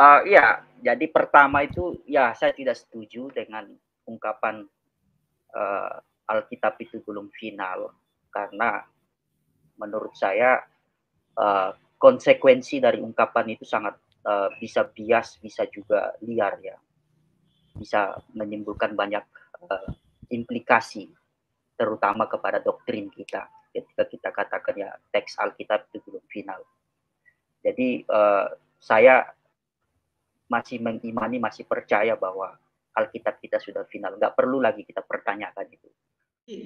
Iya, jadi pertama itu ya saya tidak setuju dengan ungkapan Alkitab itu belum final karena menurut saya konsekuensi dari ungkapan itu sangat bisa bias, bisa juga liar ya, bisa menimbulkan banyak implikasi, terutama kepada doktrin kita ketika kita katakan ya teks Alkitab itu belum final. Jadi saya masih mengimani, masih percaya bahwa Alkitab kita sudah final. Nggak perlu lagi kita pertanyakan itu.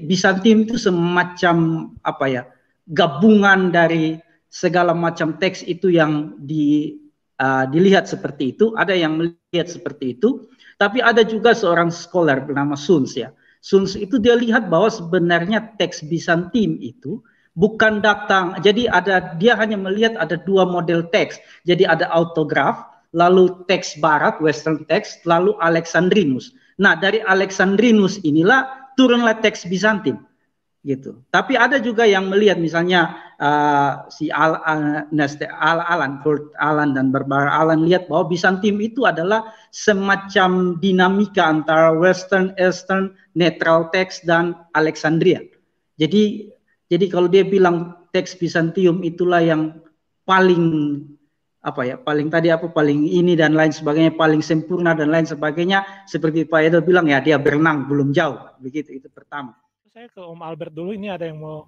Bizantium itu semacam apa ya, gabungan dari segala macam teks itu yang dilihat seperti itu. Ada yang melihat seperti itu, tapi ada juga seorang scholar bernama Suns ya. Suns itu dia lihat bahwa sebenarnya teks Bizantium itu bukan datang, jadi dia hanya melihat ada dua model teks. Jadi ada autograf, lalu teks barat, western text, lalu Alexandrinus. Nah, dari Alexandrinus inilah turunlah teks Bizantin gitu. Tapi ada juga yang melihat misalnya si Alan dan Barbara Alan lihat bahwa Bizantium itu adalah semacam dinamika antara Western, Eastern, neutral text dan Alexandria. Jadi kalau dia bilang teks Bizantium itulah yang paling paling ini dan lain sebagainya, paling sempurna dan lain sebagainya, seperti Pak Edo bilang ya, dia berenang belum jauh, begitu. Itu pertama. Saya ke Om Albert dulu, ini ada yang mau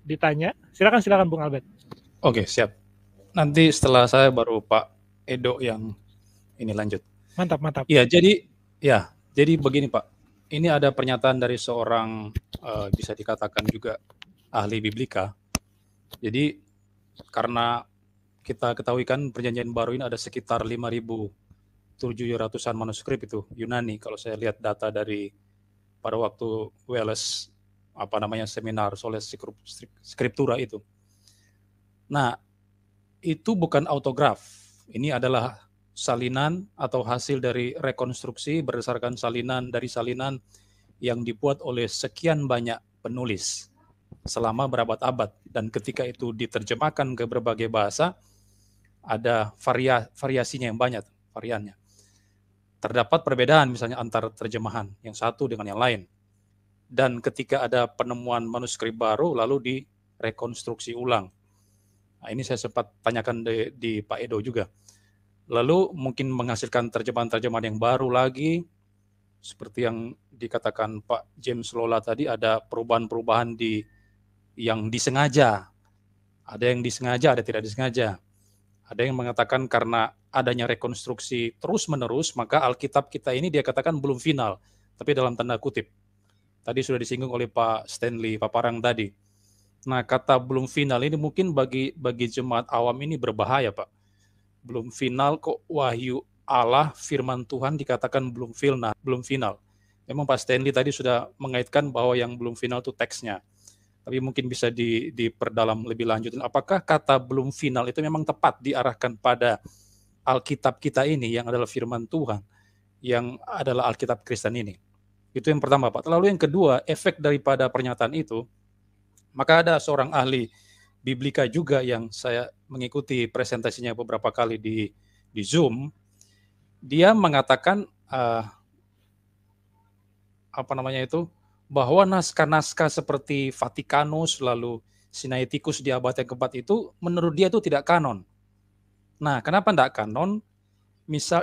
ditanya. Silakan Bung Albert. Oke, siap. Nanti setelah saya baru Pak Edo yang ini lanjut. Mantap. Ya, jadi begini Pak. Ini ada pernyataan dari seorang bisa dikatakan juga ahli biblika. Jadi karena kita ketahui kan perjanjian baru ini ada sekitar 5.700-an manuskrip itu Yunani. Kalau saya lihat data dari pada waktu Welles seminar Soles Scriptura itu. Nah, itu bukan autograf. Ini adalah salinan atau hasil dari rekonstruksi berdasarkan salinan yang dibuat oleh sekian banyak penulis selama berabad-abad, dan ketika itu diterjemahkan ke berbagai bahasa, ada variasinya yang banyak, variannya. Terdapat perbedaan misalnya antara terjemahan yang satu dengan yang lain. Dan ketika ada penemuan manuskrip baru lalu direkonstruksi ulang. Nah, ini saya sempat tanyakan di Pak Edo juga. Lalu mungkin menghasilkan terjemahan-terjemahan yang baru lagi, seperti yang dikatakan Pak James Lola tadi, ada perubahan-perubahan yang disengaja. Ada yang disengaja, ada tidak disengaja. Ada yang mengatakan karena adanya rekonstruksi terus-menerus, maka Alkitab kita ini dia katakan belum final, tapi dalam tanda kutip. Tadi sudah disinggung oleh Pak Stanley Paparang tadi. Nah, kata belum final ini mungkin bagi jemaat awam ini berbahaya, Pak. Belum final kok wahyu Allah, firman Tuhan dikatakan belum final. Memang Pak Stanley tadi sudah mengaitkan bahwa yang belum final itu teksnya. Tapi mungkin bisa diperdalam lebih lanjut. Apakah kata belum final itu memang tepat diarahkan pada Alkitab kita ini yang adalah firman Tuhan, yang adalah Alkitab Kristen ini? Itu yang pertama, Pak. Lalu yang kedua, efek daripada pernyataan itu, maka ada seorang ahli biblika juga yang saya mengikuti presentasinya beberapa kali di Zoom. Dia mengatakan bahwa naskah-naskah seperti Vatikanus lalu Sinaiticus di abad yang keempat itu menurut dia itu tidak kanon. Nah, kenapa tidak kanon?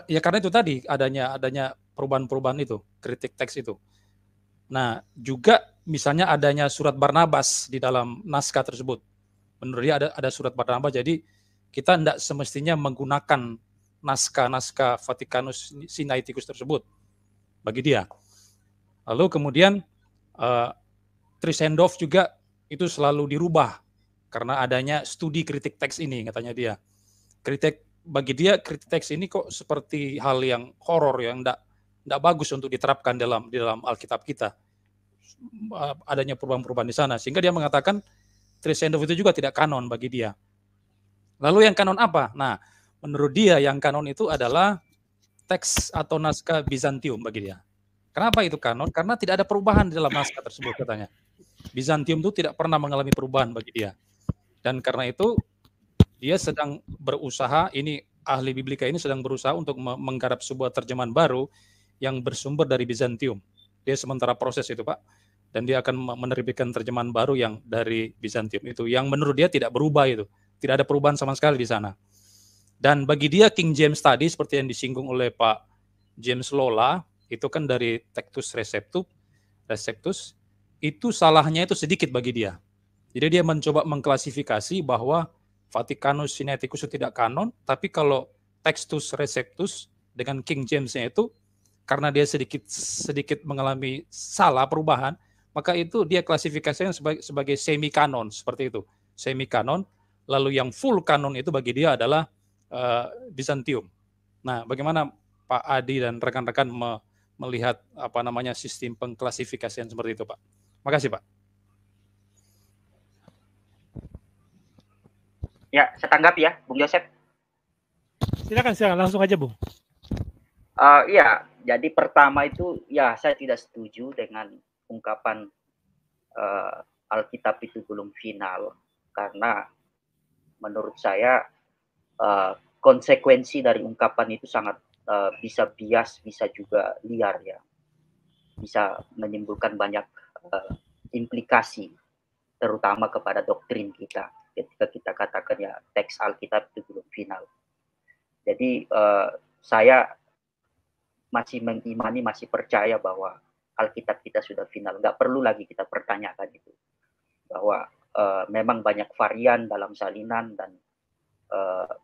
Karena itu tadi adanya perubahan-perubahan itu, kritik teks itu. Nah, juga misalnya adanya surat Barnabas di dalam naskah tersebut. Menurut dia ada surat Barnabas, jadi kita tidak semestinya menggunakan naskah-naskah Vatikanus Sinaiticus tersebut bagi dia. Lalu kemudian Trisendorf juga itu selalu dirubah karena adanya studi kritik teks ini, katanya dia. Bagi dia kritik teks ini kok seperti hal yang horor, yang tidak bagus untuk diterapkan di dalam Alkitab kita. Adanya perubahan-perubahan di sana, sehingga dia mengatakan Trisendorf itu juga tidak kanon bagi dia. Lalu yang kanon apa? Nah, menurut dia yang kanon itu adalah teks atau naskah Bizantium bagi dia. Kenapa itu kanon? Karena tidak ada perubahan di dalam naskah tersebut, katanya. Bizantium itu tidak pernah mengalami perubahan bagi dia. Dan karena itu dia sedang berusaha, ini ahli Biblika ini sedang berusaha untuk menggarap sebuah terjemahan baru yang bersumber dari Bizantium. Dia sementara proses itu, Pak. Dan dia akan menerbitkan terjemahan baru yang dari Bizantium itu, yang menurut dia tidak berubah itu. Tidak ada perubahan sama sekali di sana. Dan bagi dia King James tadi, seperti yang disinggung oleh Pak James Lola, itu kan dari Textus Receptus, itu salahnya itu sedikit bagi dia. Jadi dia mencoba mengklasifikasi bahwa Vaticanus Sinaiticus itu tidak kanon, tapi kalau Textus Receptus dengan King James-nya itu, karena dia sedikit mengalami salah perubahan, maka itu dia klasifikasinya sebagai semi kanon, seperti itu, semi kanon. Lalu yang full kanon itu bagi dia adalah Bizantium. Nah, bagaimana Pak Adi dan rekan-rekan melihat sistem pengklasifikasian seperti itu, Pak? Makasih, Pak. Ya, saya tanggap ya, Bung Yosef. Silakan langsung aja, Bung. Iya, jadi pertama itu ya saya tidak setuju dengan ungkapan Alkitab itu belum final, karena menurut saya konsekuensi dari ungkapan itu sangat bisa bias, bisa juga liar ya, bisa menimbulkan banyak implikasi, terutama kepada doktrin kita ketika kita katakan ya teks Alkitab itu belum final. Jadi saya masih mengimani, masih percaya bahwa Alkitab kita sudah final. Nggak perlu lagi kita pertanyakan itu. Bahwa memang banyak varian dalam salinan dan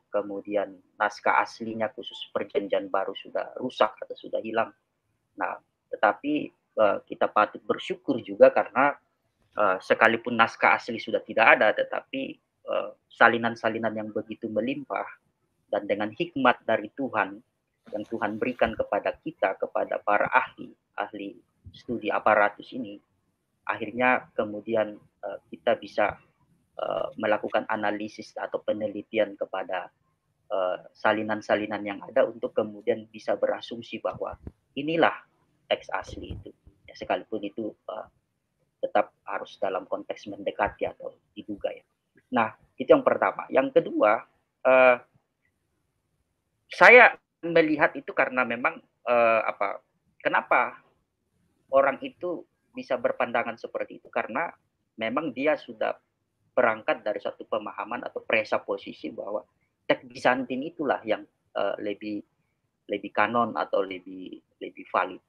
kemudian naskah aslinya khusus perjanjian baru sudah rusak atau sudah hilang. Nah, tetapi kita patut bersyukur juga karena sekalipun naskah asli sudah tidak ada, tetapi salinan-salinan yang begitu melimpah dan dengan hikmat dari Tuhan yang Tuhan berikan kepada kita, kepada para ahli studi aparatus ini, akhirnya kemudian kita bisa melakukan analisis atau penelitian kepada salinan-salinan yang ada untuk kemudian bisa berasumsi bahwa inilah teks asli itu. Ya, sekalipun itu tetap harus dalam konteks mendekati atau diduga ya. Nah, itu yang pertama. Yang kedua, saya melihat itu karena memang kenapa orang itu bisa berpandangan seperti itu, karena memang dia sudah berangkat dari suatu pemahaman atau presuposisi bahwa teks Bizantin itulah yang lebih kanon atau lebih valid.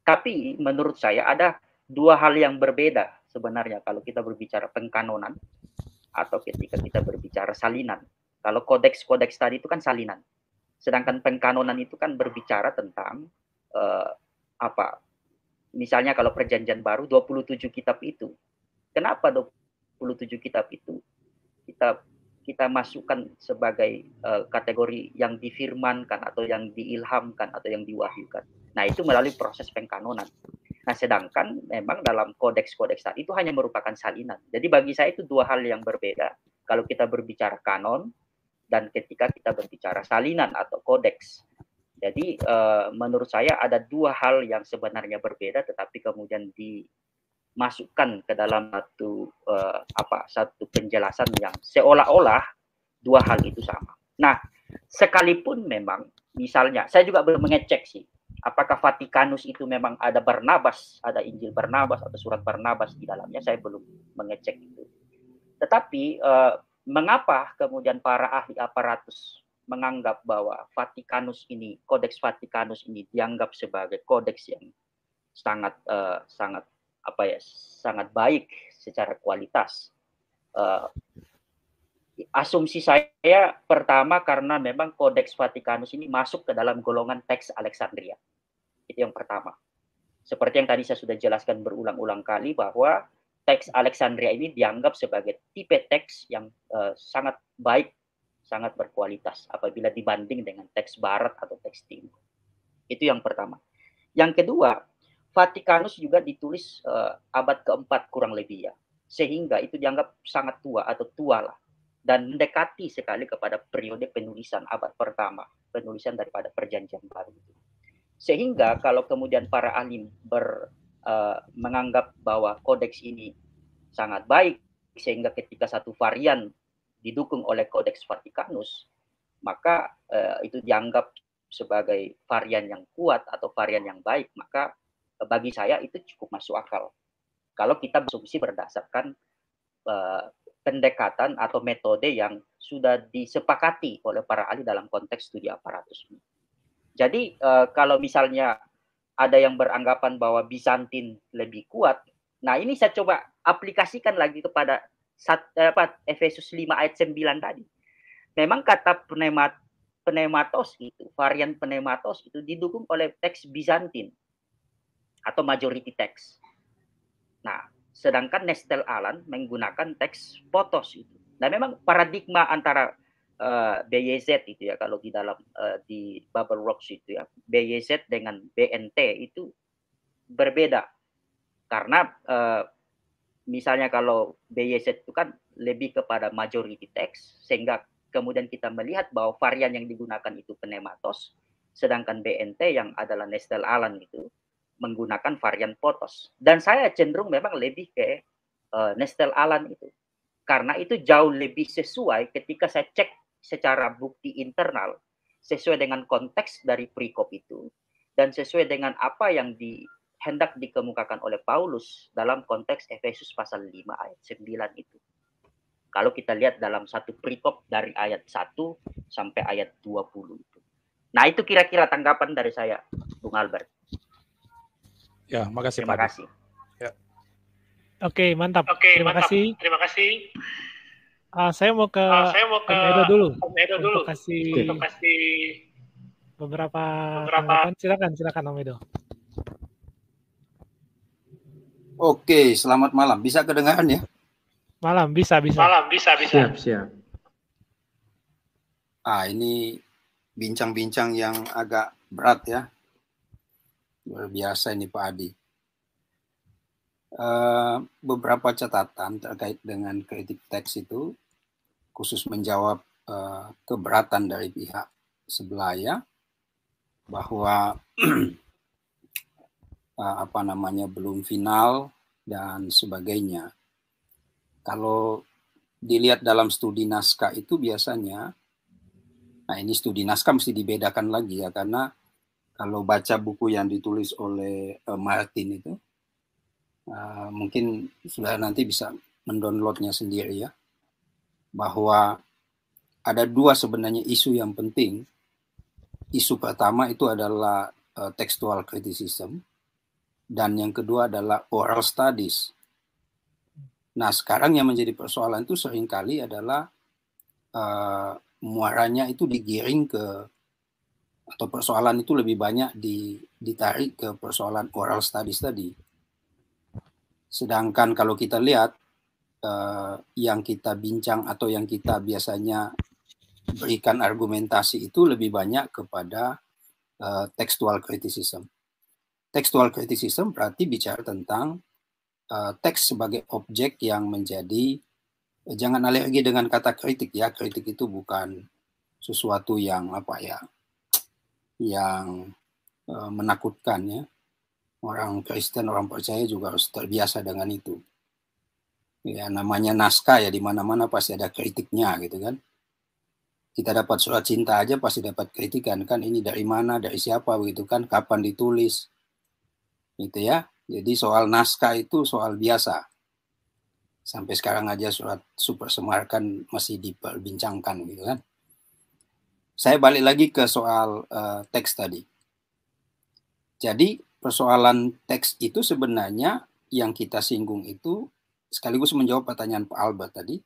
Tapi menurut saya ada dua hal yang berbeda sebenarnya kalau kita berbicara pengkanonan atau ketika kita berbicara salinan. Kalau kodeks-kodeks tadi itu kan salinan. Sedangkan pengkanonan itu kan berbicara tentang misalnya kalau perjanjian baru 27 kitab itu. Kenapa 27 kitab itu kita masukkan sebagai kategori yang difirmankan atau yang diilhamkan atau yang diwahyukan. Nah, itu melalui proses pengkanonan. Nah, sedangkan memang dalam kodeks-kodeks tadi itu hanya merupakan salinan. Jadi bagi saya itu dua hal yang berbeda. Kalau kita berbicara kanon dan ketika kita berbicara salinan atau kodeks. Jadi menurut saya ada dua hal yang sebenarnya berbeda, tetapi kemudian dimasukkan ke dalam satu penjelasan yang seolah-olah dua hal itu sama. Nah, sekalipun memang misalnya saya juga belum mengecek sih apakah Vaticanus itu memang ada Barnabas, ada Injil Barnabas atau surat Barnabas di dalamnya, saya belum mengecek itu. Tetapi mengapa kemudian para ahli aparatus menganggap bahwa Vaticanus ini, kodeks Vaticanus ini dianggap sebagai kodeks yang sangat baik secara kualitas. Asumsi saya pertama karena memang kodeks Vaticanus ini masuk ke dalam golongan teks Alexandria. Itu yang pertama. Seperti yang tadi saya sudah jelaskan berulang-ulang kali bahwa teks Alexandria ini dianggap sebagai tipe teks yang sangat baik, sangat berkualitas apabila dibanding dengan teks Barat atau teks Timur. Itu yang pertama. Yang kedua, Vaticanus juga ditulis abad keempat kurang lebih ya, sehingga itu dianggap sangat tua atau tua lah, dan mendekati sekali kepada periode penulisan abad pertama, penulisan daripada perjanjian baru. Sehingga kalau kemudian para ahli menganggap bahwa kodeks ini sangat baik, sehingga ketika satu varian didukung oleh kodeks Vaticanus, maka itu dianggap sebagai varian yang kuat atau varian yang baik, maka bagi saya itu cukup masuk akal. Kalau kita berasumsi berdasarkan pendekatan atau metode yang sudah disepakati oleh para ahli dalam konteks studi aparatus. Jadi kalau misalnya ada yang beranggapan bahwa Bizantin lebih kuat, nah ini saya coba aplikasikan lagi kepada Efesus 5 ayat 9 tadi. Memang kata pneumatos itu, varian pneumatos itu didukung oleh teks Bizantin atau majority text. Nah, sedangkan Nestel Aland menggunakan teks potos itu. Nah, memang paradigma antara BYZ itu ya, kalau di dalam di Bubble Rocks itu ya, BYZ dengan BNT itu berbeda. Karena misalnya kalau BYZ itu kan lebih kepada majority text, sehingga kemudian kita melihat bahwa varian yang digunakan itu pneumatos, sedangkan BNT yang adalah Nestel Aland itu menggunakan varian potos. Dan saya cenderung memang lebih ke Nestel Aland itu. Karena itu jauh lebih sesuai ketika saya cek secara bukti internal, sesuai dengan konteks dari perikop itu, dan sesuai dengan apa yang hendak dikemukakan oleh Paulus dalam konteks Efesus pasal 5 ayat 9 itu. Kalau kita lihat dalam satu perikop dari ayat 1 sampai ayat 20 itu. Nah, itu kira-kira tanggapan dari saya, Bung Albert. Ya, makasih. Terima kasih. Ya. Oke, mantap. Terima kasih. Saya mau ke Om Edo dulu. Untuk kasih beberapa tanggapan. Silakan Om Edo. Oke, selamat malam. Bisa kedengaran ya? Malam, bisa. Siap. Ini bincang-bincang yang agak berat ya. Luar biasa ini Pak Adi. Beberapa catatan terkait dengan kritik teks itu, khusus menjawab keberatan dari pihak sebelah ya, bahwa belum final dan sebagainya. Kalau dilihat dalam studi naskah itu biasanya, nah ini studi naskah mesti dibedakan lagi ya, karena kalau baca buku yang ditulis oleh Martin itu, mungkin sudah nanti bisa mendownloadnya sendiri ya, bahwa ada dua sebenarnya isu yang penting. Isu pertama itu adalah textual criticism, dan yang kedua adalah oral studies. Nah, sekarang yang menjadi persoalan itu seringkali adalah muaranya itu digiring ke, atau persoalan itu lebih banyak ditarik ke persoalan oral studies tadi. Sedangkan kalau kita lihat yang kita bincang atau yang kita biasanya berikan argumentasi itu lebih banyak kepada textual criticism. Textual criticism berarti bicara tentang teks sebagai objek yang menjadi, jangan alergi dengan kata kritik ya, kritik itu bukan sesuatu yang yang menakutkan ya. Orang Kristen, orang percaya juga harus terbiasa dengan itu. Ya, namanya naskah ya, di mana-mana pasti ada kritiknya gitu kan. Kita dapat surat cinta aja pasti dapat kritikan kan, ini dari mana, dari siapa begitu kan, kapan ditulis. Gitu ya. Jadi soal naskah itu soal biasa. Sampai sekarang aja surat Super Semar kan masih diperbincangkan gitu kan. Saya balik lagi ke soal teks tadi. Jadi persoalan teks itu sebenarnya yang kita singgung itu sekaligus menjawab pertanyaan Pak Albert tadi,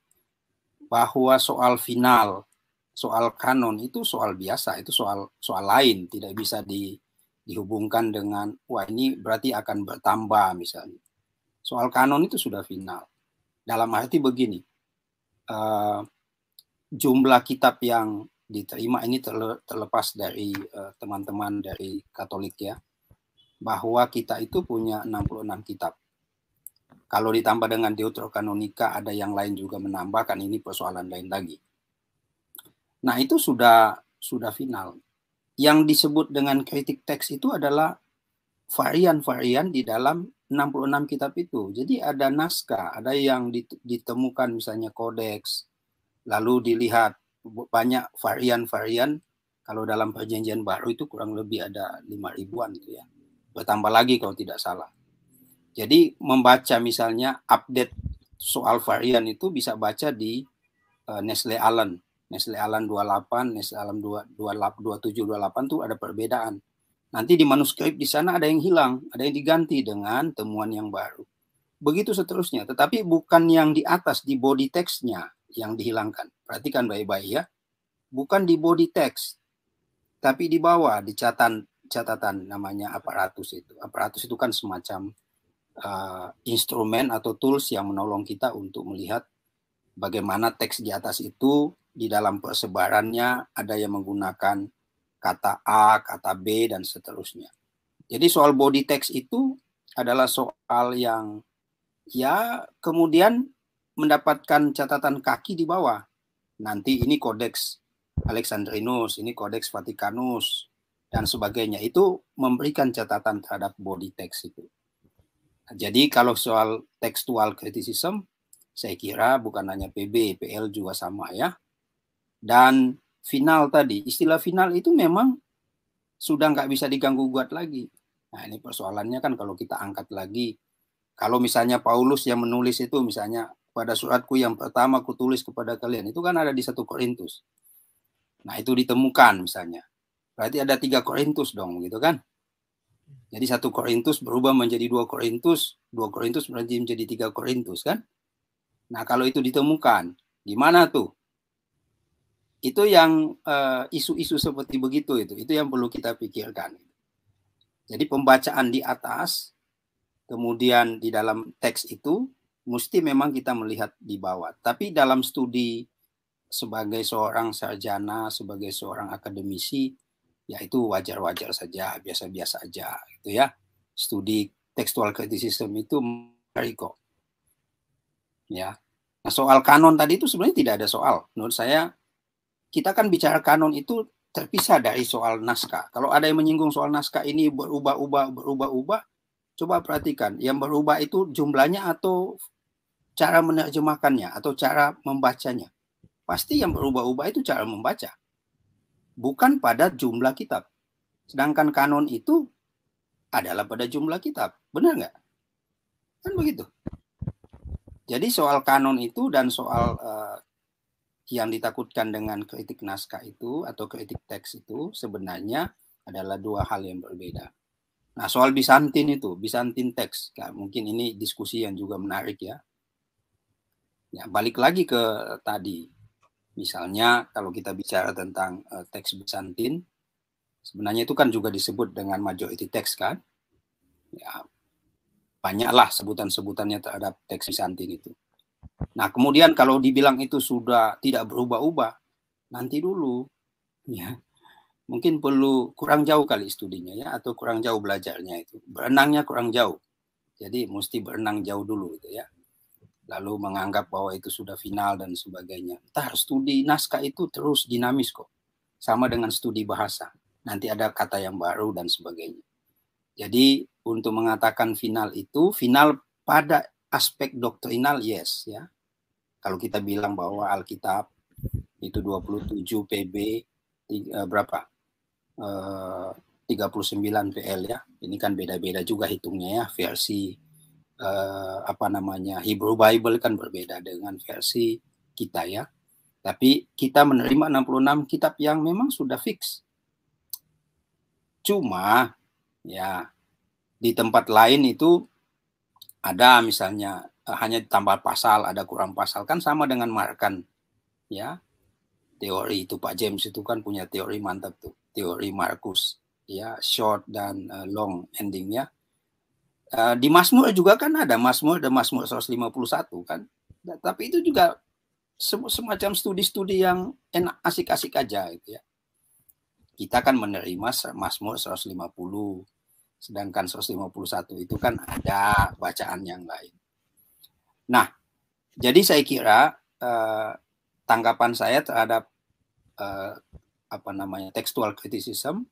bahwa soal final, soal kanon itu soal biasa, itu soal lain, tidak bisa dihubungkan dengan wah ini berarti akan bertambah misalnya. Soal kanon itu sudah final. Dalam arti begini, jumlah kitab yang diterima ini terlepas dari teman-teman dari Katolik ya, bahwa kita itu punya 66 kitab. Kalau ditambah dengan Deuterokanonika, ada yang lain juga menambahkan, ini persoalan lain lagi. Nah, itu sudah final. Yang disebut dengan kritik teks itu adalah varian-varian di dalam 66 kitab itu. Jadi ada naskah, ada yang ditemukan misalnya kodeks, lalu dilihat banyak varian-varian Kalau dalam perjanjian baru itu kurang lebih ada 5.000-an gitu ya. Bertambah lagi kalau tidak salah. Jadi membaca misalnya update soal varian itu bisa baca di Nestle Aland. Nestle Aland 28, Nestle Aland 27, 28 tuh ada perbedaan. Nanti di manuskrip di sana ada yang hilang, ada yang diganti dengan temuan yang baru. Begitu seterusnya, tetapi bukan yang di atas, di body text-nya yang dihilangkan. Perhatikan baik-baik ya. Bukan di body text, tapi di bawah, di catatan namanya aparatus itu. Aparatus itu kan semacam instrumen atau tools yang menolong kita untuk melihat bagaimana teks di atas itu di dalam persebarannya ada yang menggunakan kata A, kata B, dan seterusnya. Jadi soal body text itu adalah soal yang ya kemudian mendapatkan catatan kaki di bawah. Nanti ini Codex Alexandrinus, ini Codex Vaticanus, dan sebagainya. Itu memberikan catatan terhadap body text itu. Jadi kalau soal textual criticism, saya kira bukan hanya PB, PL juga sama ya. Dan final tadi, istilah final itu memang sudah nggak bisa diganggu gugat lagi. Nah ini persoalannya kan kalau kita angkat lagi, kalau misalnya Paulus yang menulis itu misalnya pada suratku yang pertama aku tulis kepada kalian, itu kan ada di 1 Korintus. Nah itu ditemukan misalnya. Berarti ada 3 Korintus dong gitu kan. Jadi 1 Korintus berubah menjadi 2 Korintus, 2 Korintus berarti menjadi 3 Korintus kan. Nah kalau itu ditemukan, gimana tuh? Itu yang isu-isu seperti begitu itu yang perlu kita pikirkan. Jadi pembacaan di atas, kemudian di dalam teks itu mesti memang kita melihat di bawah. Tapi dalam studi sebagai seorang sarjana, sebagai seorang akademisi, ya itu wajar-wajar saja, biasa-biasa aja gitu ya. Studi textual criticism itu menarik kok. Ya. Nah, soal kanon tadi itu sebenarnya tidak ada soal. Menurut saya kita kan bicara kanon itu terpisah dari soal naskah. Kalau ada yang menyinggung soal naskah ini berubah-ubah, coba perhatikan. Yang berubah itu jumlahnya atau cara menerjemahkannya atau cara membacanya. Pasti yang berubah-ubah itu cara membaca. Bukan pada jumlah kitab. Sedangkan kanon itu adalah pada jumlah kitab. Benar nggak? Kan begitu. Jadi soal kanon itu dan soal yang ditakutkan dengan kritik naskah itu atau kritik teks itu sebenarnya adalah 2 hal yang berbeda. Nah soal Bizantin itu, Bizantin teks, ya, mungkin ini diskusi yang juga menarik ya. Ya balik lagi ke tadi, misalnya kalau kita bicara tentang teks Bizantin, sebenarnya itu kan juga disebut dengan majority text kan. Ya, banyaklah sebutan-sebutannya terhadap teks Bizantin itu. Nah, kemudian kalau dibilang itu sudah tidak berubah-ubah, nanti dulu, ya, mungkin perlu kurang jauh kali studinya ya, atau kurang jauh belajarnya itu, berenangnya kurang jauh, jadi mesti berenang jauh dulu gitu ya, lalu menganggap bahwa itu sudah final dan sebagainya. Ntar studi naskah itu terus dinamis kok, sama dengan studi bahasa, nanti ada kata yang baru dan sebagainya. Jadi untuk mengatakan final itu, final pada aspek doktrinal yes ya. Kalau kita bilang bahwa Alkitab itu 27 PB berapa? 39 PL ya. Ini kan beda-beda juga hitungnya ya. Versi Hebrew Bible kan berbeda dengan versi kita ya. Tapi kita menerima 66 kitab yang memang sudah fix. Cuma ya di tempat lain itu ada misalnya hanya tambah pasal, ada kurang pasal, kan sama dengan Markan ya. Teori itu Pak James itu kan punya teori mantap tuh, teori Markus ya, short dan long endingnya. Di Mazmur juga kan ada Mazmur dan Mazmur 151 kan. Tapi itu juga semacam studi-studi yang enak, asik-asik aja gitu ya. Kita kan menerima Mazmur 150, sedangkan 151 itu kan ada bacaan yang lain. Nah, jadi saya kira tanggapan saya terhadap textual criticism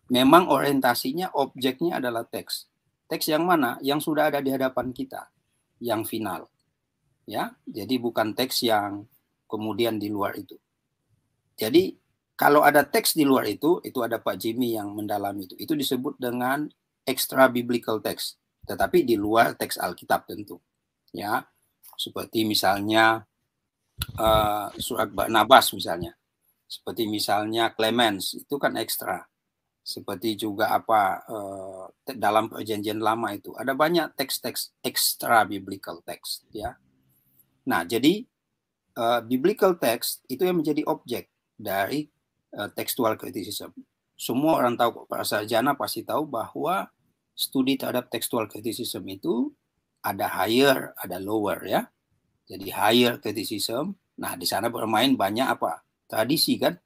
memang orientasinya, objeknya adalah teks. Teks yang mana? Yang sudah ada di hadapan kita, yang final. Ya, jadi bukan teks yang kemudian di luar itu. Jadi kalau ada teks di luar itu ada Pak Jimmy yang mendalami itu. Itu disebut dengan extra biblical text, tetapi di luar teks Alkitab tentu. Ya, seperti misalnya surat Barnabas misalnya, seperti misalnya Clemens, itu kan ekstra. Seperti juga dalam Perjanjian Lama itu ada banyak teks-teks extra biblical text, ya. Nah, jadi biblical text itu yang menjadi objek dari textual criticism. Semua orang tahu, para sarjana pasti tahu bahwa studi terhadap textual criticism itu ada higher, ada lower, ya. Jadi higher criticism, nah di sana bermain banyak tradisi kan.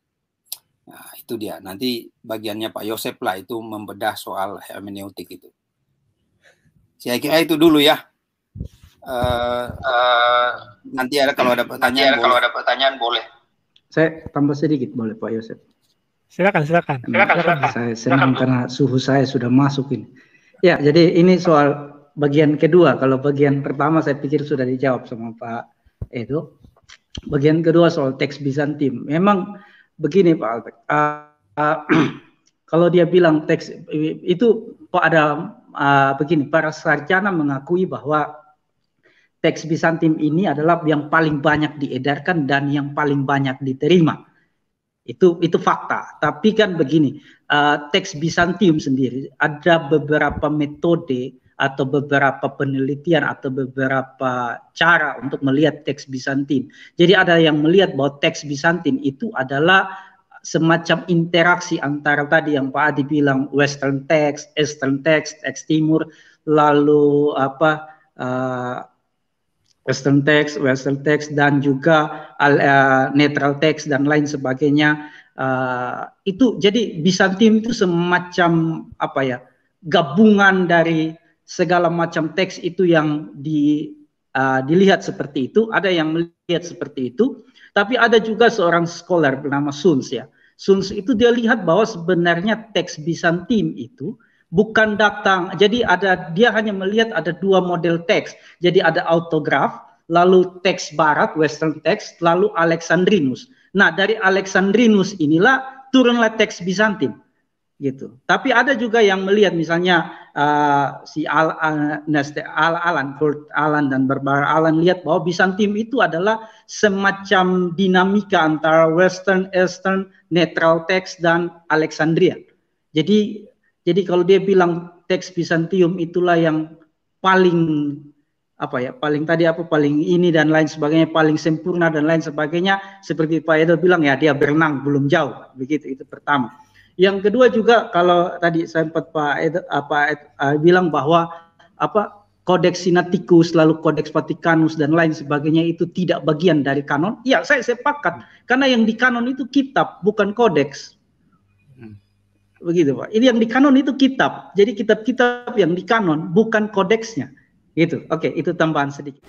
Nah, itu dia. Nanti bagiannya Pak Yosep lah itu membedah soal hermeneutik itu. Saya kira itu dulu ya. Nanti kalau ada pertanyaan boleh. Saya tambah sedikit boleh Pak Yosep. Silakan. Saya senang karena suhu saya sudah masuk ini. Ya, jadi ini soal bagian kedua. Kalau bagian pertama saya pikir sudah dijawab sama Pak Edo. Bagian kedua soal teks Bizantium. Memang begini Pak Albert, kalau dia bilang teks itu ada begini, para sarjana mengakui bahwa teks Bizantium ini adalah yang paling banyak diedarkan dan yang paling banyak diterima. Itu fakta. Tapi kan begini, teks Bizantium sendiri ada beberapa metode atau beberapa penelitian atau beberapa cara untuk melihat teks Bizantin. Jadi ada yang melihat bahwa teks Bizantin itu adalah semacam interaksi antara tadi yang Pak Adi bilang Western text, Eastern text, teks Timur, lalu Western text, dan juga netral text dan lain sebagainya. Itu jadi Bizantium itu semacam gabungan dari segala macam teks itu yang dilihat seperti itu. Ada yang melihat seperti itu, tapi ada juga seorang scholar bernama Suns ya. Suns itu dia lihat bahwa sebenarnya teks Bizantium itu bukan datang. Jadi dia hanya melihat ada dua model teks. Jadi ada autograf, lalu teks Barat, Western text, lalu Alexandrinus. Nah dari Alexandrinus inilah turunlah teks Bizantium. Gitu. Tapi ada juga yang melihat misalnya si Alan dan Barbara Allen lihat bahwa Bizantium itu adalah semacam dinamika antara Western, Eastern, netral text dan Alexandrian. Jadi kalau dia bilang teks Bizantium itulah yang paling paling ini dan lain sebagainya, paling sempurna dan lain sebagainya, seperti Pak Edo bilang ya dia berenang belum jauh, begitu. Itu pertama. Yang kedua juga kalau tadi sempat Pak Edo bilang bahwa Codex Sinaiticus lalu Codex Vaticanus dan lain sebagainya itu tidak bagian dari kanon. Ya, saya sepakat karena yang di kanon itu kitab bukan kodeks. Begitu Pak. Ini yang di kanon itu kitab. Jadi kitab-kitab yang di kanon bukan kodeksnya. Gitu. Oke, itu tambahan sedikit.